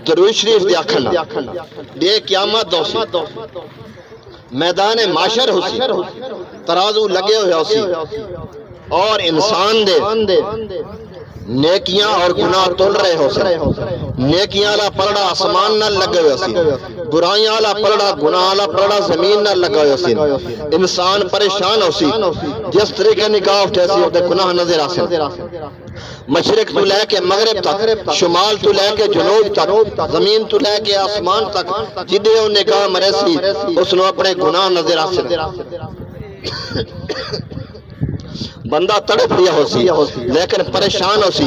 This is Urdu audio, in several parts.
درود شریف دے آکھنا دے قیامت دوسی میدان معاشر ہوسی ترازو لگے ہوئے ہوسی اور انسان دے نیکیاں اور گناہ تول رہے ہو سی نیکیاں والا پلڑا آسمان نہ لگے ہوئے سی برائیاں والا پلڑا گناہ والا پلڑا زمین نہ لگا ہوئے سی انسان پریشان ہو سی جس طریقے نگاہ اٹھے سی ہوتے گناہ نظر آ سی مشرق تو لے کے مغرب تک شمال تو لے کے جنوب تک زمین تو لے کے آسمان تک جدے وہ نگاہ مرے سی اس نے اپنے گناہ نظر آ سی بندہ تڑپ لیا ہو سی لیکن پریشان ہو سی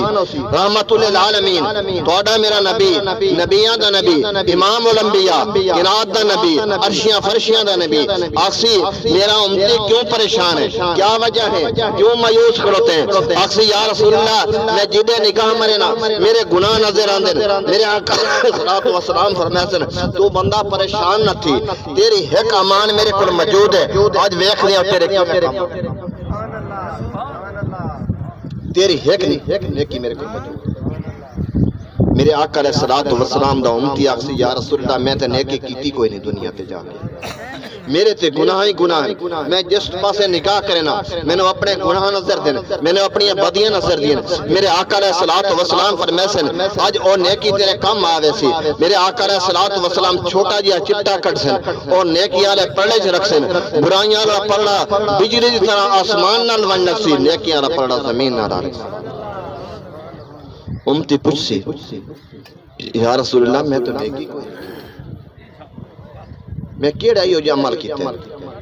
رحمت للعالمین توڑا میرا نبی نبیاں دا نبی امام الانبیاء کائنات دا نبی عرشیاں فرشیاں دا نبی آخسی میرا امتی کیوں پریشان ہے کیا وجہ ہے کیوں مایوس کروتے ہیں آخسی یا رسول اللہ میں جدے نگاہ مرنا میرے گناہ نظر آندے میرے آقا صلاة و سلام فرمیسن تو بندہ پریشان نہ تھی تیری حق امان میرے کل موجود ہے آج ویکھ لیا تیرے کیا تیری ایک نیکی میرے کو موجود میرے آقا علیہ السلام دا امتی آخسی یا رسول اللہ میں تے نیکی کیتی کوئی نہیں دنیا تے جا کے میرے تے گناہ ہی گناہ ہے میں جس پاسے نکاح کرنا میں نے اپنے گناہ نظر دینا میں نے اپنی بدیاں نظر دینا میرے آقا علیہ السلام فرمیسن آج او نیکی تیرے کم آوے سی میرے آقا علیہ السلام چھوٹا جیا چٹا کٹ سن اور نیکی آلے پڑھے چھ رکھ سن برائیاں آلہ پڑھا بجلی دی طرح آسمان نہ لونک سی نیکی آلہ پڑھا زمین نہ رکھ سی امتی پوچھ سی یا رسول اللہ میں تو نیکی کوئی میں کیڑا ہی ہو جا عمل کیتے ہیں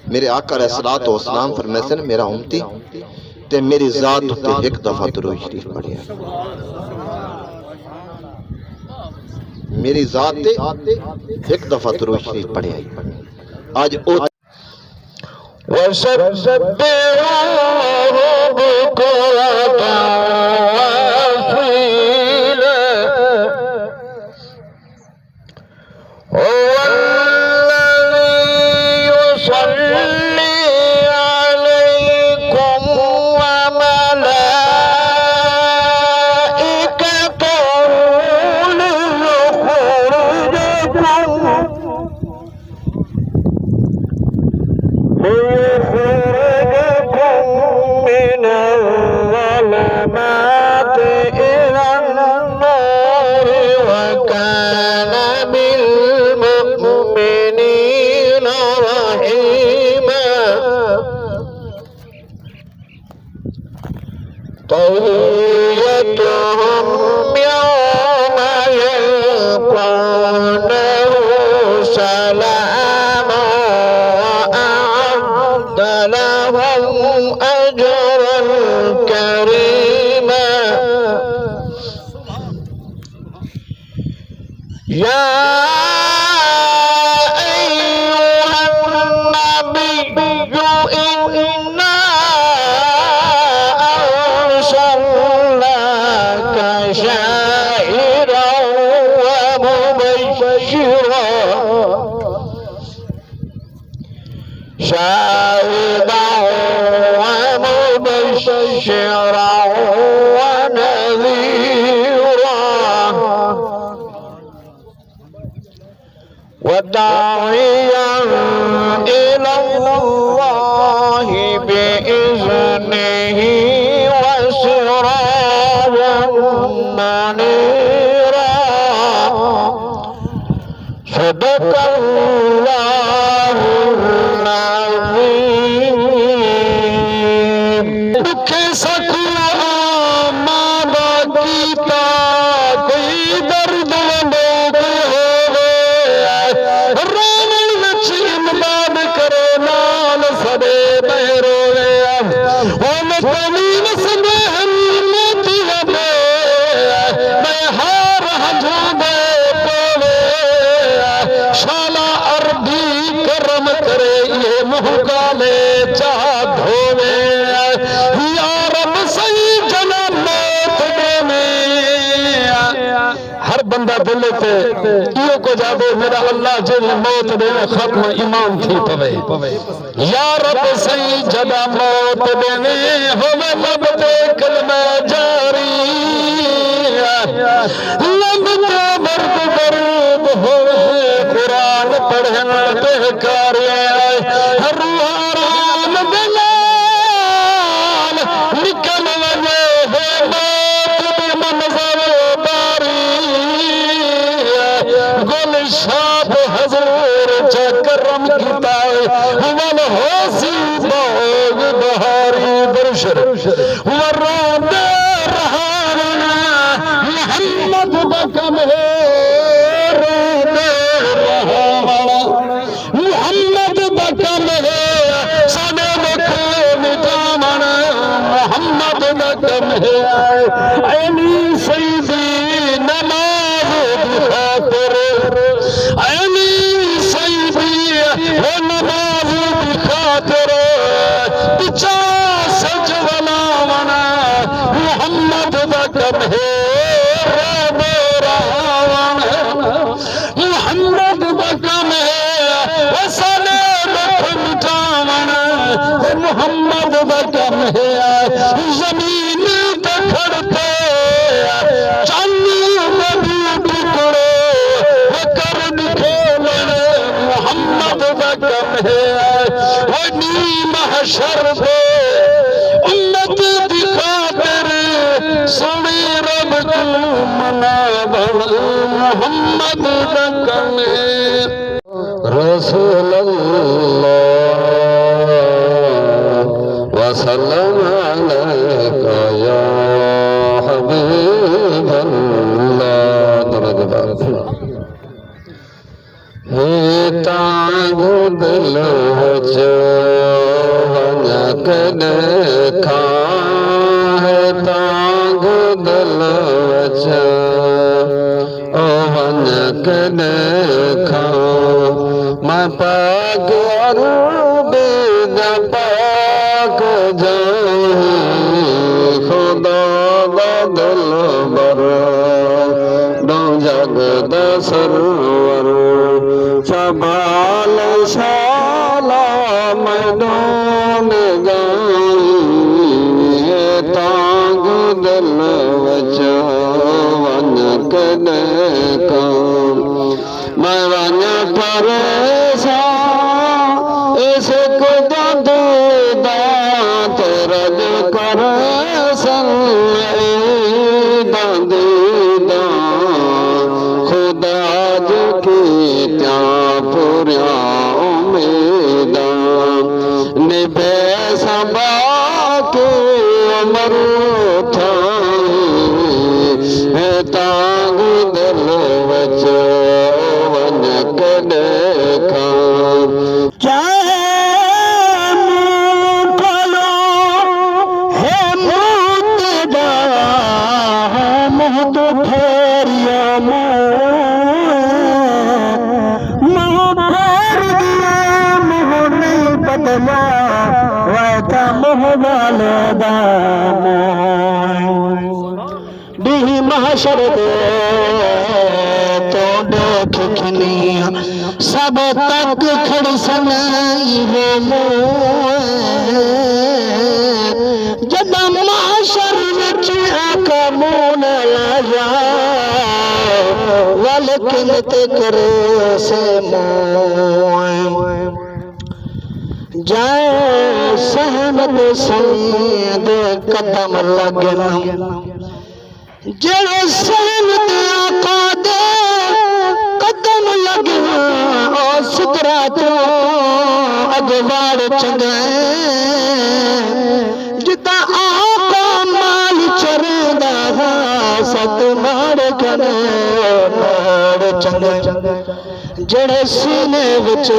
میرے آقا علیہ السلام فرمیسن میرا امتی تے میری ذات تے ایک دفعہ درود شریف پڑھیا میری ذات تے ایک دفعہ درود شریف پڑھیا آج او وَسَبِّحُوهُ بُكْرَةً وَأَصِيلًا وداعيا إلى الله بإذنه وسراجا منيرا صدق الله العظيم دکھ سکو آمانا کیتا کوئی درد لوگ بندہ دلے تے یہ کو جا دے میرا اللہ جل موت دے ختم ایمان تھی پوے یا رب سجدہ موت دے ہوے لب تے کلمہ جاری لب تے بارے روحان دلال نکل وجے ہے موت دی منظر باری گل شاب حضور چکرم کتائے ول ہوسی باغ بہاری برشر وران رہانا محمد بکم ہے محمد بکم ہے سنے مکھے مٹامنا محمد بکم ہے عینی سیدی نماز دی خاطر عینی سیدی وہ نماز دی خاطر بچا سج ولاونا محمد بکم ہے محمد بکم ہے وسلے مٹھاونا محمد بکم ہے زمین دکھڑتے چاندی نبی ٹکڑے وکرن کھولنے محمد بکم ہے ونی محشر پہ امت دی خاطر سنی رب کو منا بڑھ محمد بکم ہے رسول اللہ وسلم علیکہ یا حبیب اللہ درد بات ہے تانگ دل جو ونک دیکھا ہے تانگ دل جو ونک دیکھا میں پاک اور بید پاک جائیں خدا دا دل بر دو جگ دا سرور شبال شالا میں دون گائیں تانگ دل وچ ونک دیکھا میں ون پریشان اس کو دا ترد کر سن دا خدا جو کی تیا پوریا امیدان نبے سبا کے عمر تھائیں تانگ دل وچ ونک دیکھا چاہے موٹھلو ہے موت دا موت پھیریا پھیر دیا نہیں بدلا ویتا والدا بھی محشر دے تو دیکھ کھنیا سب تک کھڑ سنائی وہ جدا محشر وچ آقا مون لایا ولیکن تے کرے سے موئے جائے سہمت سید قدم لگنا جڑے سہمت آقا دے قدم لگنا او سترا تو اگوار چنگائے جتا آقا مال چردہ ست مار کنے مار چنگائے جڑے سینے وچ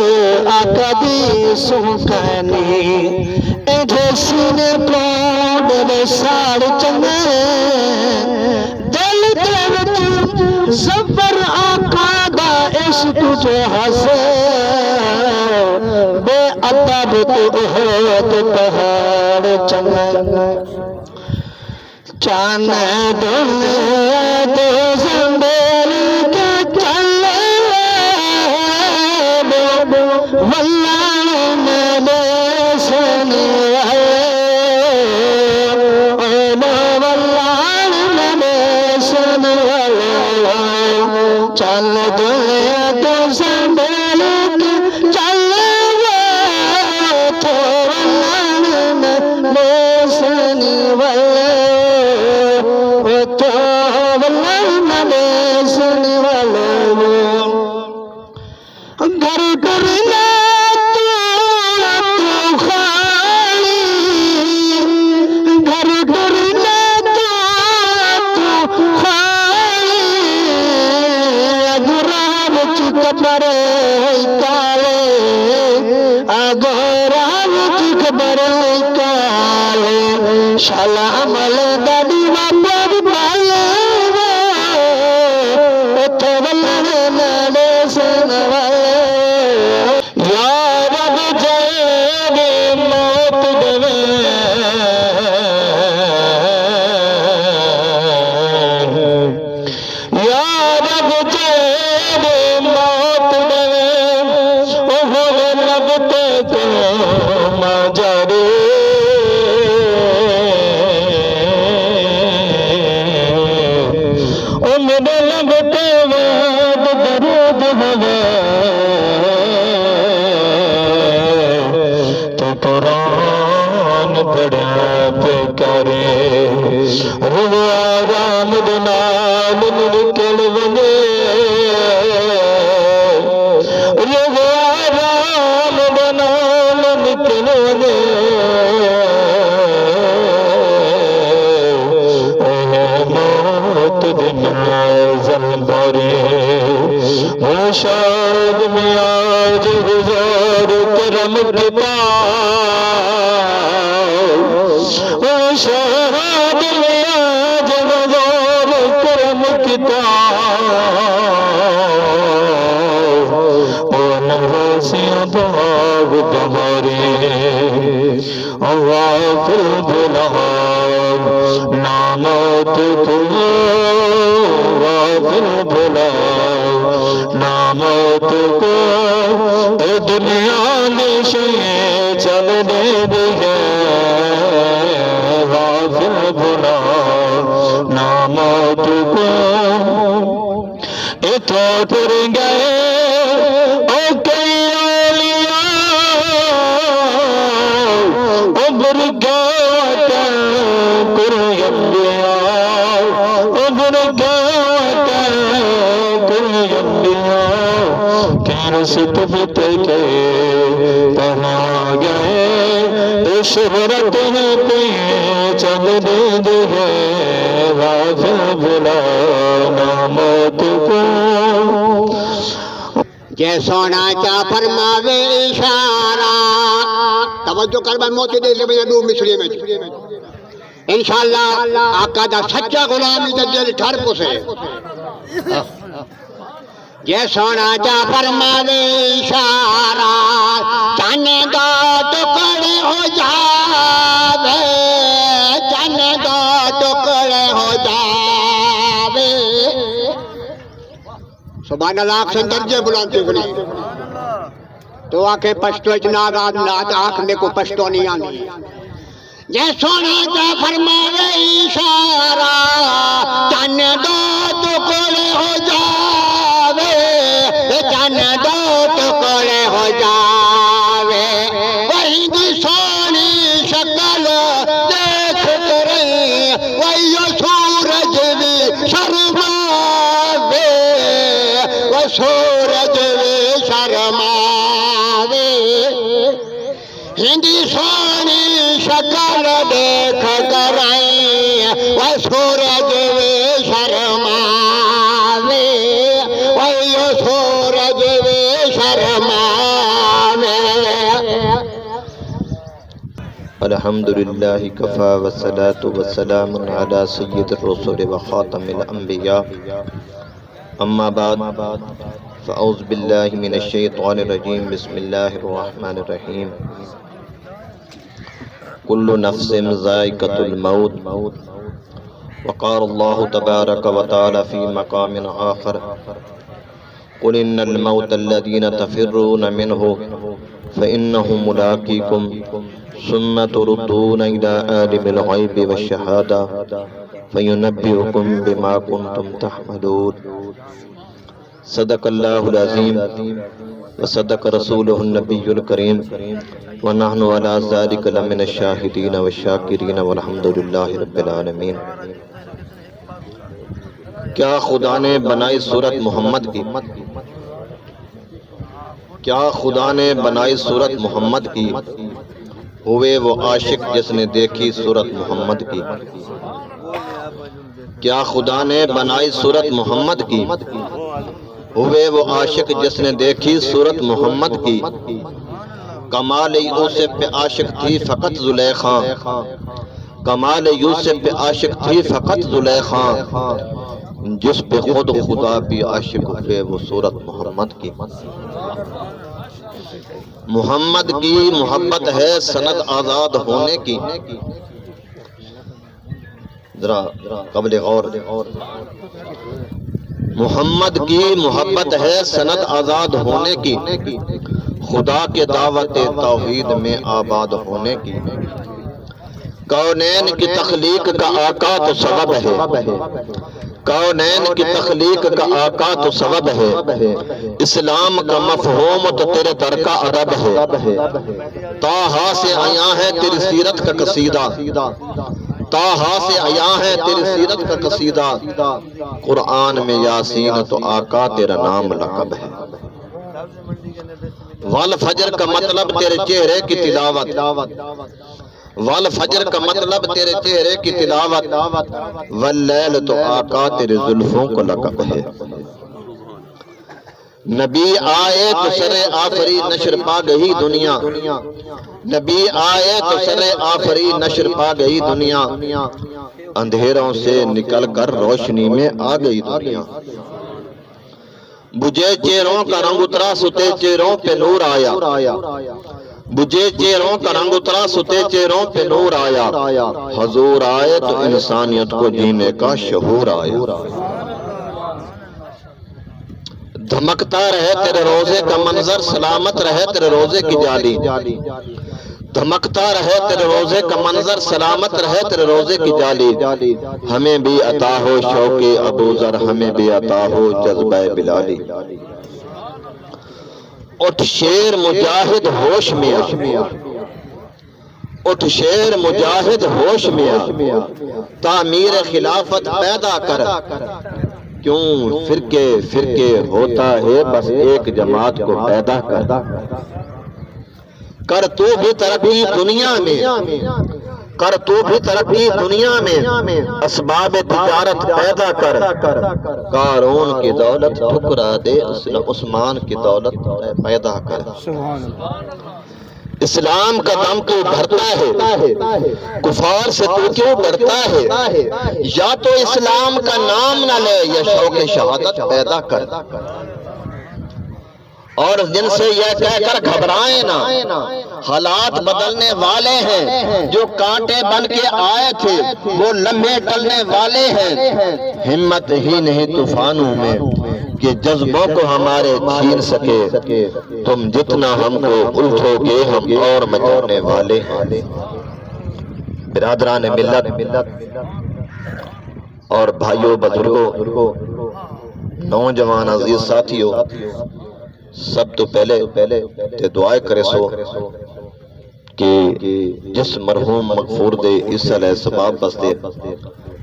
آقا دی سنکانی ایڈے سینے پلوڈ دے ساڑ چنگے دل دے وچ زبر آقا دا عشق جو ہسے بے ادب تو احد پہاڑ چنگے چانے دنیا دے زنبیل کے چلے واللہ میں سنی چل دنیا تو سنبھال کے چل کپڑے کالے اگورا کپڑے کالے شالا مل دادی ماپر پالے اتھے والے ناڑے سن والے یا رب جائے موت دے یا رب جائے موت دے اوہ لگتے کو مجرے میرے لگتے وعد درود ہوئے تو قرآن پڑھا پہ کرے رو آرام دنال نکل ونے رو آرام دنال نکل ونے شاد میں آج گزار کرم کے پاؤ شاد میں آج گزار کرم کے پاؤ نواسیاں باغ بہارے غافل بھلا نامات کو غافل بھلا نامات کو اے دنیا نشے چلنے دے غافل بھلا نامات کو اے تو ٹر گئے او کئی اولیاء عمر گاتا کرے انبیاء عمر گاتا کرے انبیاء کیر ستبت کے پہا گئے شہرت ہے چل دے دے غافل بھلا نامات کو جے سونا چا فرماوے اشارہ توجہ کر بھائی موتی دے سے میں دو مصری میں انشاءاللہ آقا دا سچا غلامی دا دل ٹھر پسے جے سونا چا فرماوے اشارہ چانے دا ٹکڑے ہو جاوے چانے دا ٹکڑے ہو جاوے سبحان اللہ آنکھ سے درجے بلانتے بلی تو آنکھیں پشتو اتنا آگاد نات آنکھ میں کو پشتو نہیں آنی جے سونا جا فرماوے اشارہ چن دو ٹکڑے ہو جاوے چن دو ٹکڑے ہو جاوے وہی دی سونی شکل دیکھ کریں وہی سورج بھی شرماوے وہ سورج بھی شرماوے ہندی سونی شکل دیکھ کریں وہ سورج بھی شرماوے وہی سورج بھی شرماوے الحمدللہ کفا والصلاة والسلام علی سید الرسول وخاتم الانبیاء اما بعد فاعوذ باللہ من الشیطان الرجیم بسم اللہ الرحمن الرحیم کل نفس ذائقۃ الموت وقال اللہ تبارک وتعالی فی مقام آخر قل ان الموت الذین تفرون منہ فإنه ملاقيكم ثم تردون إلى عالم الغيب والشهادة فينبئكم بما كنتم تعملون صدق الله العظيم وصدق رسوله النبي الكريم ونحن على ذلك لمن الشاهدين والشاكرين والحمد لله رب العالمين۔ کیا خدا نے بنائی صورت محمد کی، کیا خدا نے بنائی صورت محمد کی، ہوئے وہ عاشق جس نے دیکھی صورت محمد کی۔ کیا خدا نے بنائی صورت محمد کی، ہوئے وہ عاشق جس نے دیکھی صورت محمد کی، کمال یوسف پہ عاشق تھی فقط زلیخا، کمال یوسف پہ عاشق تھی فقط زلیخا، جس پہ خود خدا بھی عاشق ہوئے وہ صورت محمد کی۔ محمد کی محبت ہے سند آزاد ہونے کی، ذرا قبل غور، محمد کی محبت ہے سند آزاد ہونے کی، خدا کے دعوت توحید میں آباد ہونے کی، کونین کی تخلیق کا آقا تو سبب ہے، کونین کی تخلیق کا آقا تو سبب ہے، اسلام کا مفہوم تو تیرے در کا ادب ہے، طٰہٰ سے عیاں ہے تیری سیرت کا قصیدہ، طٰہٰ سے عیاں ہے تیری سیرت کا قصیدہ، قرآن میں یاسین تو آقا تیرا نام لقب ہے، والفجر کا مطلب تیرے چہرے کی تلاوت، والفجر کا مطلب تیرے چہرے کی تلاوت، واللیل تو آقا تیرے زلفوں کو لقب ہے، نبی آئے تو سر آفری نشر پا گئی دنیا، نبی آئے تو سر آفری نشر پا گئی دنیا، اندھیروں سے نکل کر روشنی میں آ گئی دنیا، بجھے چہروں کا رنگ اترا ستے چہروں پہ نور آیا، بجھے چہروں کا رنگ اترا ستے چہروں پہ نور آیا، حضور آئے تو انسانیت کو جینے کا شعور آیا، دھمکتا رہے تیرے روزے کا منظر سلامت رہے تیرے روزے کی جالی، دھمکتا رہے تیرے روزے کا منظر سلامت رہے تیرے روزے کی جالی، ہمیں بھی عطا ہو شوق ابوذر، ہمیں بھی عطا ہو جذبہ بلالی، اٹھ شیر مجاہد ہوش میں آ، اٹھ شیر مجاہد ہوش میں آ، تعمیر خلافت پیدا کر، کیوں فرقے فرقے ہوتا ہے بس ایک جماعت کو پیدا کر تو بھی ترقی دنیا میں، کر تو بھی ترقی دنیا میں، اسباب تجارت پیدا کر، قارون کی دولت ٹھکرا دے عثمان کی دولت پیدا کر، اسلام کا دم کیوں بھرتا ہے، کفار سے تو کیوں ڈرتا ہے، یا تو اسلام کا نام نہ لے یا شوق شہادت پیدا کر، اور جن سے یہ کہہ کر گھبرائیں نہ، حالات بدلنے والے ہیں، جو کانٹے بن کے آئے تھے وہ لمحے ٹلنے والے ہیں، ہمت ہی نہیں طوفانوں میں کہ جذبوں کو ہمارے چھین سکے، تم جتنا ہم کو الٹھو گے ہم اور مچانے والے ہیں۔ برادران ملت اور بھائیوں بزرگوں، نوجوان عزیز ساتھیوں، سب تو پہلے تے دعائے کرے سو کہ جس مرحوم مغفور دے اس علیہ سباب بستے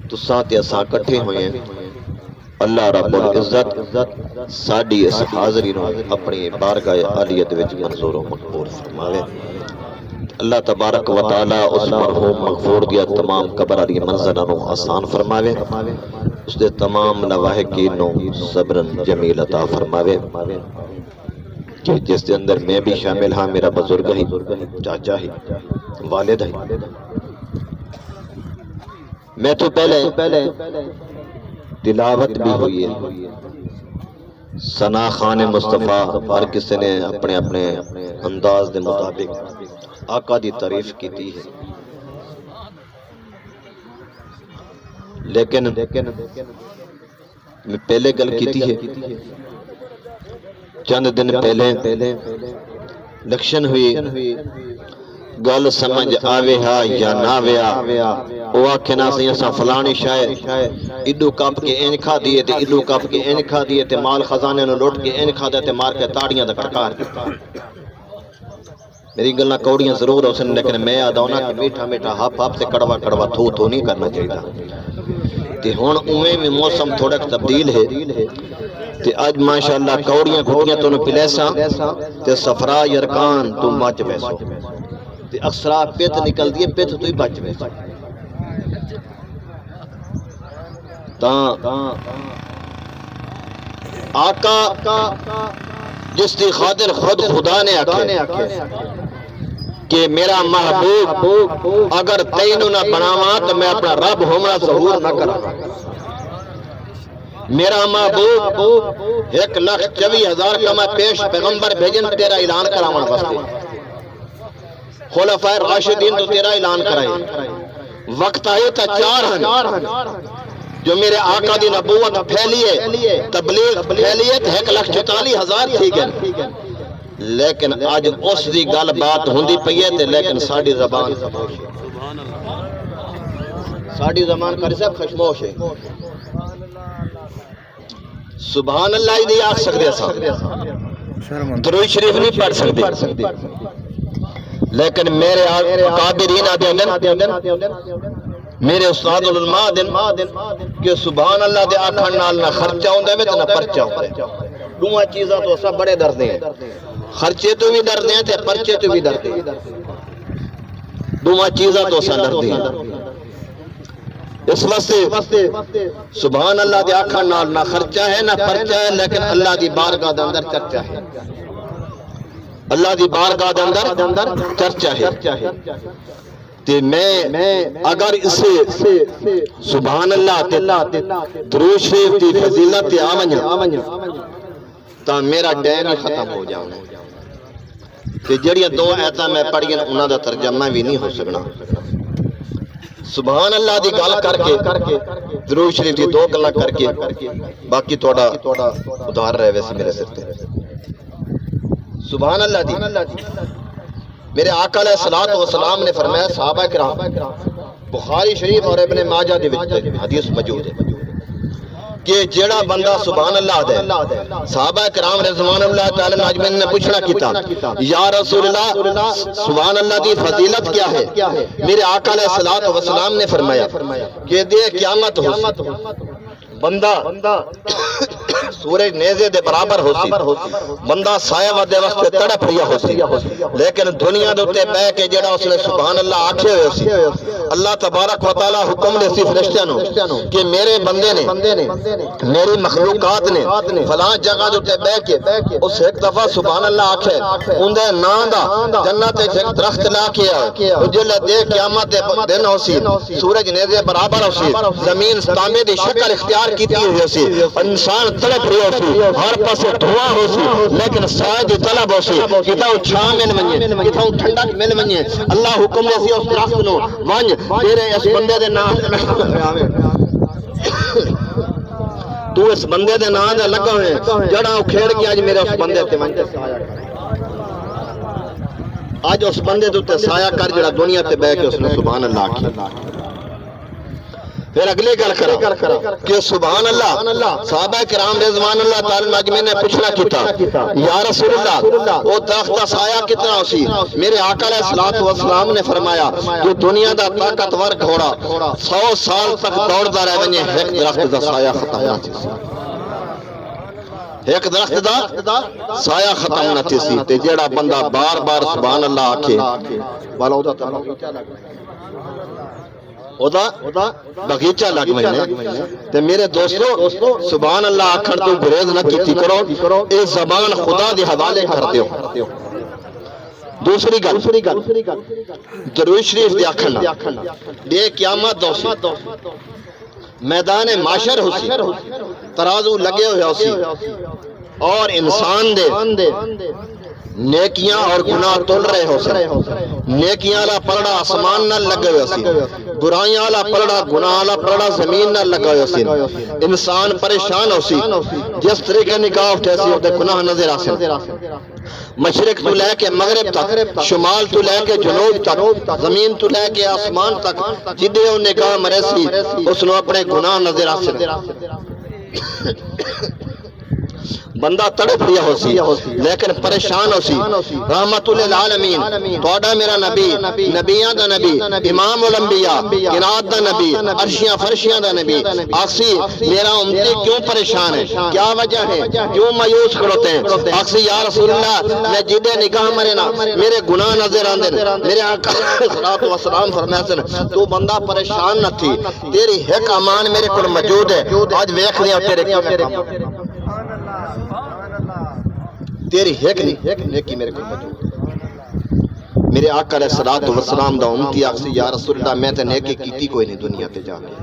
تو ساتھ اساں کٹھے ہوئے ہیں، اللہ رب العزت ساڈی اس حاضری نو اپنی بارگاہ عالیت وچ منظور و مقبول فرماوے، اللہ تبارک و تعالی اس مرحوم مغفور دیا تمام قبر علی منزلہ نو آسان فرماوے، اس دے تمام لواحقین نو صبر جمیل عطا فرماوے، کہ جس دے اندر میں بھی شامل ہاں، میرا بزرگ ہی، چاچا ہی، والد ہی۔ میں تو پہلے تلاوت بھی ہوئی ہے، ثنا خان مصطفیٰ، ہر کسی نے اپنے اپنے انداز دے مطابق آقا دی تعریف کیتی ہے، لیکن میں پہلے گل کیتی ہے، چند دن پہلے الیکشن ہوئی، گل سمجھ آوے ہا یا نہ ویا، وہ آکھنا سی اساں فلانی شاید ایڈو کپ کے این کھا دیے تے ایڈو کپ کے این کھا دیے تے مال خزانے نو لوٹ کے این کھا دے تے مار کے تاڑیاں دا کڑکار کیتا۔ میری گلاں کوڑیاں ضرور ہو سن، لیکن میں آدھونا کہ میٹھا میٹھا ہپ ہپ سے کڑوا کڑوا تھو تھو نہیں کرنا چاہیے، تے ہن اوویں میں موسم تھوڑا تبدیل ہے، تے اج ماشاءاللہ کوڑیاں گھٹیاں تو پلیساں تے صفرا یرکان تو بچ بیسو، تے اکثرا پت نکل دیے پت تو ہی بچ بیسو، آقا جس کی خاطر خود خدا نے آکھے کہ میرا محبوب اگر تینوں نہ بناواں تو میں اپنا رب ہونا ظہور نہ کراں. میرا محبوب 1,24,000 کا میں پیش پیغمبر بھیجن تیرا اعلان کراون واسطے. خلفائے راشدین تو تیرا اعلان کرائے. وقت آئے تا 4 ہیں جو میرے آقا دی نبوت پھیلیے تبلیغ پھیلیے 1,44,000 تھی گئے. لیکن آج اس دی گل بات ہوندی پئی ہے تے لیکن ساڈی زبان خاموش ہے. ساڈی زبان کر سب خاموش ہے. سبحان اللہ دی آکھ سکدے اساں, درود شریف نہیں پڑھ سکدے. لیکن میرے قادرین آدھے میرے استاد العلماء دن کہ سبحان اللہ دے آکھن نال نہ خرچہ ہوندا ہے تے نہ پرچہ ہوندا ہے. دوواں چیزاں تو اساں بڑے ڈردے ہیں. خرچے تو بھی ڈردے ہیں تے پرچے تو بھی ڈردے ہیں. دوواں چیزاں تو اساں ڈردے ہیں. اس واسطے سبحان اللہ دے آکھن نال نہ خرچہ ہے نہ پرچہ ہے, لیکن اللہ دی بارگاہ دے اندر چرچا ہے. اللہ دی بارگاہ دے اندر چرچا ہے. تے میں اگر اسے سبحان اللہ تے درود شریف دی فضیلت تے آونجا تا میرا ٹائم ہی ختم ہو جانا. تے جڑیاں 2 آیتاں میں پڑھیاں انہاں دا ترجمہ بھی نہیں ہو سکنا. سبحان اللہ دی گل کر کے درود شریف دی 2 گلاں کر کے باقی تہاڈا ادھار رہے ویسے میرے سر تے. سبحان اللہ دی میرے آقا علیہ الصلوۃ والسلام نے فرمایا صحابہ کرام بخاری شریف اور ابن ماجہ دے وچ حدیث موجود ہے کہ جیڑا بندہ سبحان اللہ دے. صحابہ کرام رضوان اللہ تعالی اجمعین نے پوچھنا کیتا یا رسول اللہ سبحان اللہ دی فضیلت کیا ہے؟ میرے آقا علیہ الصلوۃ والسلام نے فرمایا کہ دے قیامت ہو بندہ سورج نیزے دے برابر ہو سی, بندہ سایہ ودے واسطے تڑپ رہیا ہو سی, لیکن دنیا دے تے بہ کے جڑا اس نے سبحان اللہ آکھے ہوئے سی, اللہ تبارک و تعالی حکم دے سی فرشتیاں نو کہ میرے بندے نے میری مخلوقات نے فلاں جگہ دے تے بہ کے اس ایک دفعہ سبحان اللہ آکھے اون دے نام دا جنت وچ ایک درخت لا کے او جلے دے قیامت دے دن ہو سی, سورج نیزے برابر ہو سی, زمین تانبے دی شکل اختیار کیتی ہوئی سی, انسان تڑپ رہیا سی, ہر پاسے دھواں ہو سی, لیکن سایہ دی طلب ہو سی, کتاں چھاں مل ونجے کتاں ٹھنڈک مل ونجے. اللہ حکم دے سی اس درخت نو ونج تیرے اس بندے دے نام تو اس بندے دے نام دے لگا ہوئے جڑا کھیڑ کے اج میرے اس بندے تے ونج سایہ کر, اج اس بندے تے سایہ کر جڑا دنیا تے بیٹھ کے اس نے سبحان اللہ آکھی. پھر اگلی گل کرا کہ سبحان اللہ صحابہ کرام رضوان اللہ تعالی اجمعین نے پوچھنا کیتا یا رسول اللہ وہ درخت کا سایہ کتنا ہو سی؟ میرے آقا علیہ الصلوۃ والسلام نے فرمایا کہ دنیا دا طاقتور گھوڑا 100 سال تک دوڑدا رہ ونجے ایک درخت دا سایہ ختم نہ تھی. ایک درخت دا سایہ ختم نہ تھی سی. تے جیڑا بندہ بار بار سبحان اللہ آکھے والا دا بغیچہ بغیچہ لگ مہینے. تے میرے دوستو سبحان اللہ آکھن تو گریز نہ کیتی کرو, اے زبان خدا دے حوالے کر دیو. دوسری گل درود شریف دے آکھن دے قیامت دوست میدان معاشر ہو سی, ترازو لگے ہوئے ہو سی, اور انسان دے نیکیاں اور گناہ تول رہے ہو سی. نیکیاں والا پلڑا آسمان نہ لگے ہوئے سی, برائیاں والا پلڑا گناہ والا پلڑا زمین نہ لگا ہوئے سی. انسان پریشان ہو سی, جس طریقے نگاہ اٹھے سی تے گناہ نظر آ سی. مشرق تو لے کے مغرب تک, شمال تو لے کے جنوب تک, زمین تو لے کے آسمان تک, جدے وہ نگاہ مرے سی اس نے اپنے گناہ نظر آ سی. بندہ تڑپ رہا ہو سی لیکن پریشان ہو سی. رحمت للعالمین توڑا میرا نبی, نبیاں دا نبی, امام الانبیاء, کائنات دا نبی, عرشیاں فرشیاں دا نبی آخسی میرا امتی کیوں پریشان ہے, کیا وجہ ہے, کیوں مایوس کھڑوتے ہیں؟ آخسی یا رسول اللہ میں جدے نگاہ مرے نا میرے گناہ نظر آندے, میرے آقا صلوات و سلام فرمائے تو بندہ پریشان نہ تھی, تیری ایک امان میرے کو موجود ہے, آج ویکھ لیا تیرے کیا کام. تیری ایک نیکی میرے کو موجود ہے۔ میرے آقا علیہ الصلوۃ والسلام دا امتی آخسی یا رسول اللہ میں تے نیکی کیتی کوئی نہیں دنیا تے جا کے،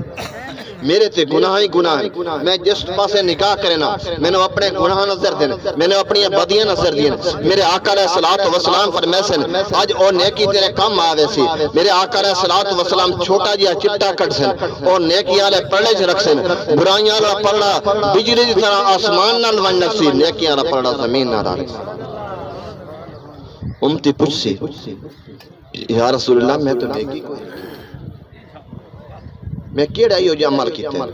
میرے تے گناہ ہی گناہ ہیں، میں جس پاسے نکاح کرنا میں نے اپنے گناہ نظر دینا، میں نے اپنی بدیاں نظر دینا۔ میرے آقا علیہ الصلوۃ والسلام فرمیسن آج او نیکی تیرے کم آوے سی۔ میرے آقا علیہ الصلوۃ والسلام چھوٹا جیا چٹا کٹ سن اور نیکی والے پڑھے چ رکھ سن، برائیاں والا پڑھا بجلی دی طرح آسمان نال ونج سی، نیکی والا پڑھا زمین نال رکھ سی۔ امتی پوچھ سی یا رسول اللہ میں تو نیکی کوئی میں کیڑا ہی ہو جا عمل کیتے ہیں۔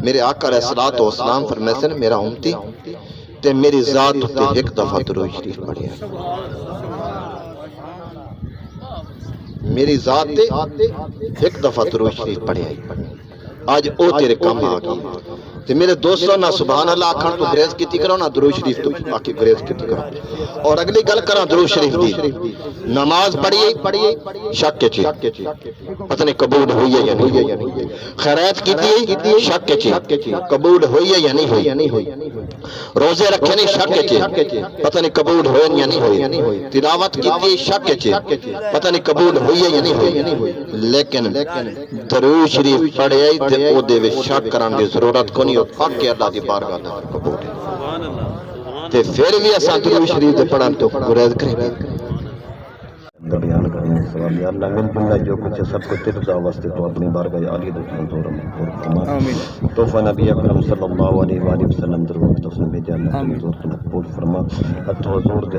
میرے آقا علیہ الصلوۃ والسلام فرماتے ہیں میرا امتی تے میری ذات تے ایک دفعہ درود شریف پڑھیا، میری ذات تے ایک دفعہ درود شریف پڑھیا، آج او تیرے کام آ گئی۔ تے میرے دوستوں نہ سبحان اللہ آکھن تو گریز کیتی کرو نہ درود شریف تو آکھی گریز کیتی کرو۔ اور اگلی گل کراں درود شریف دی، نماز پڑھی شک چ پتہ نہیں قبول ہوئی ہے یا نہیں، خیرات کیتی شک چ قبول ہوئی ہے یا نہیں ہوئی، روزے رکھے نہیں شک چ پتہ نہیں قبول ہوئے یا نہیں ہوئی، تلاوت کیتی شک چ پتہ نہیں قبول ہوئی ہے یا نہیں ہوئی، لیکن درود شریف پڑھیا تے او دے وچ شک کرن دی ضرورت کو نہیں، پاک کے اللہ دی بارگاہ دا قبول ہے۔ تے پھر بھی اساں درود شریف دے پڑھن تو گریز کریں۔ بیان کرنے سوال یا اللہ من جملہ جو کچھ سب کو ترضا واسطے تو اپنی بارگاہ عالی دے حضور مقبول فرما۔ تحفہ نبی اکرم صلی اللہ علیہ وآلہ وسلم در وقت اس نے بھیجا اللہ کے حضور کو مقبول فرما۔ اتو حضور دے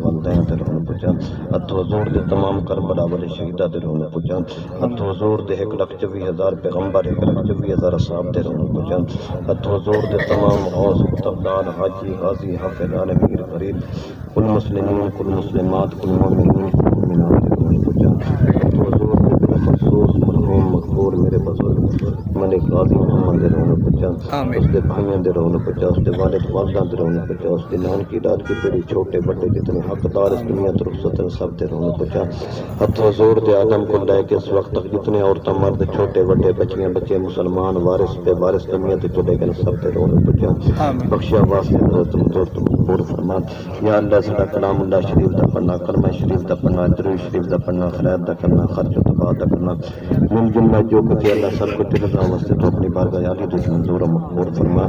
والدین دے روح پہنچا، اتو حضور دے تمام کربلا والے شہیداں دے روح پہنچا، اتو حضور دے 1,24,000 پیغمبر 1,24,000 اصحاب دے روح پہنچا، اتو حضور دے تمام غوث قطبدار حاجی غازی حافظ عالمگیر غریب کل مسلمین کل مسلمات کل مومنین خصوص مرحوم مغفور میرے بزرگ ملک غازی محمد دے روح پہنچا، اس دے بھائیاں دے روح پہنچا، اس دے والد والداں دے روح پہنچا، اس دے نانکی دادکی پیڑی چھوٹے بڑے جتنے حقدار اس دنیا تو رخصت سب دے روح پہنچا۔ ہتھ حضور دے آدم کو لے کے اس وقت تک جتنے عورتیں مرد چھوٹے بڑے بچیاں بچے مسلمان وارث بے وارث دنیا تے چلے گئے سب دے روح پہنچا۔ بخشیا واسطے حضرت مطور تم قبول فرما۔ یا اللہ سدا کلام اللہ شریف دا پڑھنا، کلمہ شریف دا پڑھنا، درود شریف دا پڑھنا، خیرات دا کرنا، خرچ و تباہ دا کرنا، من جملہ جو کچھ اللہ سب کو تیرے رضا واسطے تو اپنی بارگاہ عالی دے منظور و مقبول فرما۔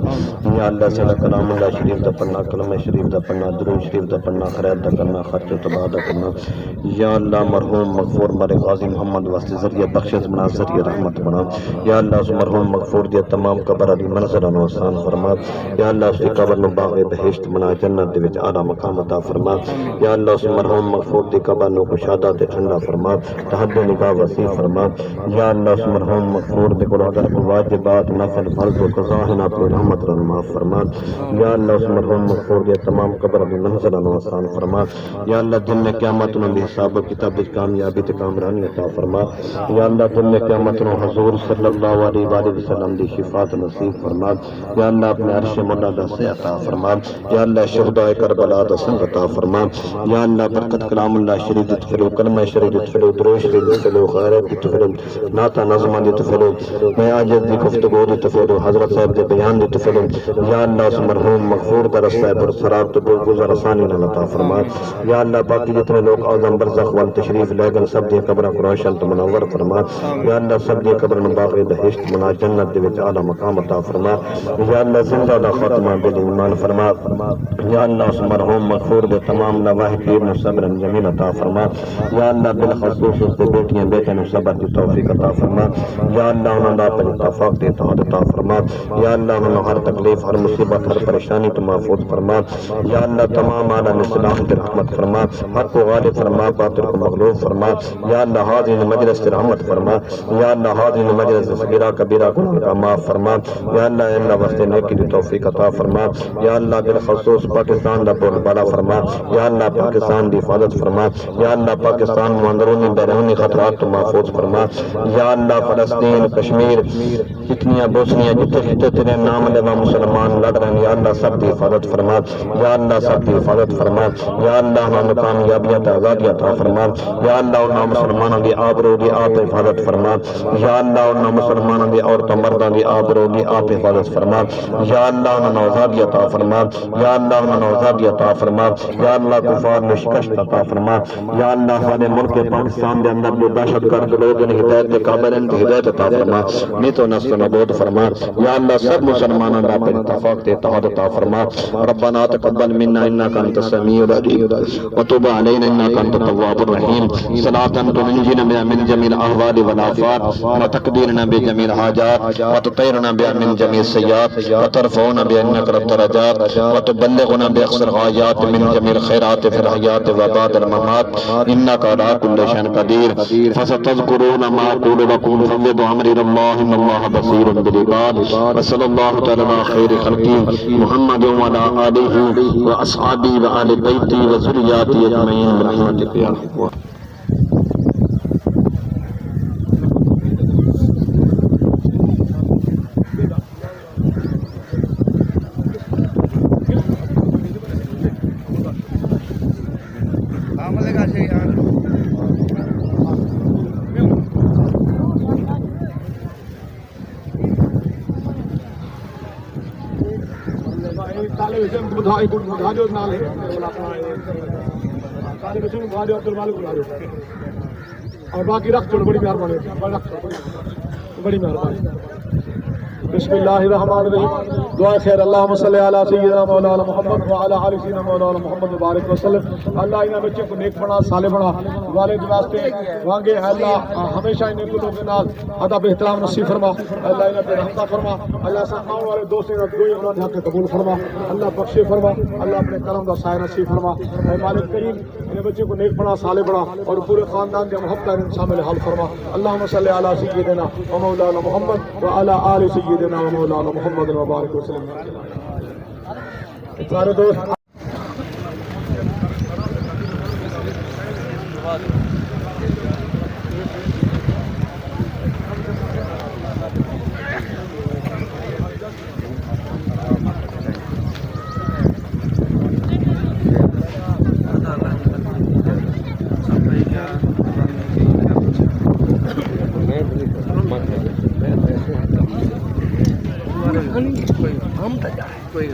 یا اللہ سدا کلام اللہ شریف دا پڑھنا، کلمہ شریف دا پڑھنا، درود شریف دا پڑھنا، خیرات دا کرنا، خرچ و تباہ دا کرنا۔ یا اللہ مرحوم مغفور مارے غازی محمد واسطے ذریعہ بخشش بنا، ذریعہ رحمت بنا۔ یا اللہ اس مرحوم مغفور دیا تمام قبر علی منظر و آسان فرما۔ یا اللہ اس کی قبر نو باغ بہشت بنا، جنت دے وچ اعلیٰ مقام عطا فرما۔ یا اللہ اس مرحوم مغفور دی قبر نو کشادہ تے ٹھنڈا فرما، تحد نگاہ وسیع فرما۔ یا اللہ اس مرحوم مغفور دے کول اگر کوئی واجبات نفل فرض و قضا ہیں اپنی رحمت رن معاف فرما۔ یا اللہ اس مرحوم مغفور دے تمام قبر علی منزل و آسان فرما۔ یا اللہ دن میں قیامت نو حساب و کتاب وچ کامیابی تے کامرانی عطا فرما۔ یا اللہ دن میں قیامت نو حضور صلی اللہ علیہ وآلہ وسلم دی شفاعت نصیب فرما۔ یا اللہ اپنے عرش مولا دا سے عطا فرما۔ یا اللہ شہداء کربلا دا سنگ عطا فرما۔ یا اللہ برکت کلام اللہ شریف دی تفلو، کلمہ شریف دی تفلو، درود شریف دی تفلو، غیرت دی تفلو، نعتہ نظمہ دی تفلو، میں عاجز دی گفتگو دی تفلو، حضرت صاحب دے بیان دی تفلو۔ یا اللہ اس مرحوم مغفور دا رسہ پر سراب تو گزر آسانی نہ عطا فرما۔ یا اللہ باقی جتنے لوگ اعظم برزخ وال تشریف لے گئے سب دی قبریں کو روشن تو منور فرما۔ یا اللہ سب دی قبر باغ بہشت بنا، جنت دے وچ اعلیٰ مقام عطا فرما۔ یا اللہ زندہ دا خاتمہ بالایمان فرما۔ یا اللہ اس مرحوم مغفور دے تمام نواحقین صبر جمیل عطا فرما۔ یا اللہ بالخصوص اس دے بیٹیاں بیٹے نو صبر دی توفیق عطا فرما۔ یا اللہ انہاں دا پر اتفاق دے اتحاد عطا فرما۔ یا اللہ انہاں ہر تکلیف ہر مصیبت ہر پریشانی تو محفوظ فرما۔ یا اللہ تمام عالم اسلام تے رحمت فرما، حق کو غالب فرما، باطل کو مغلوب فرما۔ یا اللہ حاضرین مجلس تے رحمت فرما۔ یا اللہ حاضرین مجلس صغیرہ کبیرہ گناہ کا معاف فرما۔ یا اللہ اللہ واسطے نیکی دی توفیق عطا فرما۔ یا اللہ بالخصوص پاکستان دا بول بالا فرما۔ یا اللہ پاکستان دی حفاظت فرما۔ یا اللہ پاکستان میں اندرونی بیرونی خطرات تو محفوظ فرما۔ یا اللہ فلسطین کشمیر جتنیاں بوسنیاں جتنے جتنے تیرے نام لیوا مسلمان لڑ رہے ہیں یا اللہ سب کی حفاظت فرما یا اللہ سب کی حفاظت فرما یا اللہ انہوں کامیابیت آزادی عطا فرما یا اللہ انہوں مسلمانوں دی آبرو دی آپ حفاظت فرما یا اللہ انہوں مسلمانوں دی عورتوں مردوں دی آبرو دی آپ حفاظت فرما یا اللہ انہوں آزادی عطا فرما یا اللہ انہوں آزادی عطا فرما یا اللہ کفار میں شکست عطا فرما یا اللہ ہمارے ملک پاکستان دے اندر جو دہشت گرد لوگ ہیں ہدایت دے قابل ہیں ہدایت عطا فرما نیت و نسل و نبود فرما یا اللہ سب مسلمانوں کا پر اتفاق تے اتحاد عطا فرما ربنا تقبل منا انك انت السميع العليم وتب علينا انك انت التواب الرحيم صلاة تنجينا بها من جميع الاهوال والافات وتقديرنا بجميع الحاجات وتطهرنا بها من جميع السيئات وترفعنا بها انك الدرجات وتبلغنا باقصى الغايات من جميع الخيرات في الحياة وبعد الممات انك على كل شيء قدير فستذكرون ما اقول لكم فوضوا امري الى الله ان الله بصير بالعباد وصلى الله تعالى على خير خلقه محمد وعلى اله واصحابه وآل بيته وذرياته اجمعين برحمتك يا ارحم اور باقی رکھ چھوڑ بڑی مہربانی بڑی مہربانی بسم اللہ الرحمن الرحیم دعا خیر اللہم صلی علی سیدنا مولانا محمد وعلی آل سیدنا مولانا محمد مبارک وسلم اللہ انہیں بچے کو نیک بنا صالح بنا والد واسطے وانگے اللہ ہمیشہ انہیں کلوں کے نال ادب احترام نصیب فرما اللہ انہیں پہ رحمتہ فرما اللہ سامنے والے دوستوں کا کوئی انہوں نے حق قبول فرما اللہ بخشے فرما اللہ اپنے کرم کا سایہ نصیب فرما اے مالک کریم انہیں بچے کو نیک بنا صالح بنا اور پورے خاندان کے محبت شامل حال فرما اللہم صلی علی سیدنا و مولانا محمد وعلی آل سیدنا و مولانا محمد مبارک وسلم سارے دوست کوئی